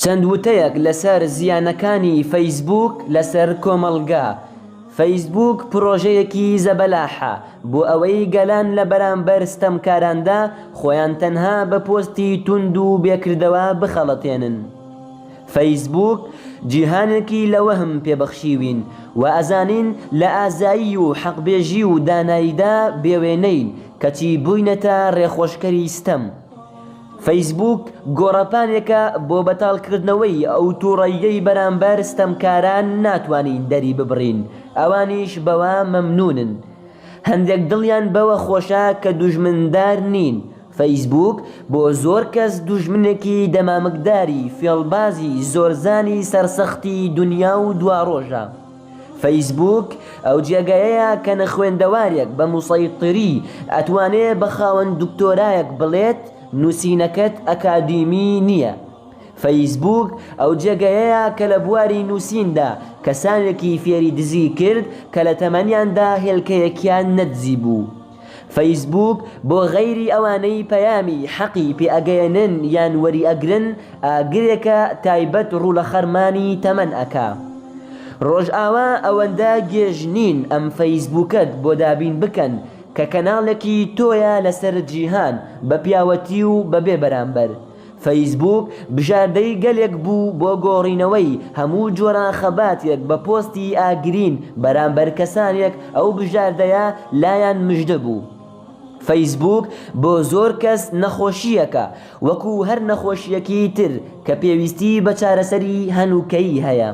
چەند وتەیەک لەسەر زیانەکانی فەیسبووک لەسەر کۆمەڵگا. فەیسبووک پرۆژەیەکی زەبەلاحە بۆ ئەوەی گەلان لە بەرامبەر ستەمکاراندا خۆیان تەنها بە پۆستی توند و بێکردەوە بخەڵەتێنن. فەیسبووک جیهانێکی لە وەهم پێبەخشیوین و ئەزانین لە ئازایی و حەقبێژی و داناییدا بێوێنەین کەچی بووینەتە ڕێخۆشکەری ستەم. فەیسبووک گۆڕەپانێکە بۆ بەتاڵکردنەوەی ئەو تووڕەییەی بەرامبەر ستەمکاران ناتوانین دەری ببڕین، ئەوانیش بەوە مەمنونن. هەندێک دڵیان بەوە خۆشە کە دوژمندار نین. فەیسبووک بۆ زۆر کەس دوژمنێکی دەمامکداری فێڵبازی زۆرزانی سەرسەختی دنیا و دواڕۆژە. فەیسبووک ئەو جێگایەیە کە نەخوێندەوارێک بە موسەیطری ئەتوانێت بە خاوەن دکتۆرایەک بڵێت نووسینەکەت ئەکادیمی نییە. فەیسبووک ئەو جێگایەیە کە لە بواری نووسیندا کەسانێکی فێری دزی کرد کە لە تەمەنیاندا هێلکەیەکیان نەدزی بوو. فەیسبووک بۆ غەیری ئەوانەی پەیامی حەقی پێئەگەیەنن یان وەری ئەگرن ئاگرێکە تایبەت ڕوو لە خەرمانی تەمەن ئەکا. ڕۆژئاوا ئەوەندە گێژ نین ئەم فەیسبووکەت بۆ دابین بکەن کە کەناڵێکی تۆیە لەسەر جیهان بە پیاوەتی و بەبێ بەرامبەر. فەیسبووک بژاردەی گەلێک بوو بۆ گۆڕینەوەی هەموو جۆرە خەباتێک بە پۆستی ئاگرین بەرامبەر کەسانێک ئەو بژاردەیە لایەن مژدە بوو. فەیسبووک بۆ زۆر کەس نەخۆشیەکە وەکو هەر نەخۆشیەکی تر کە پێویستی بە چارەسەری هەنووکەیی هەیە.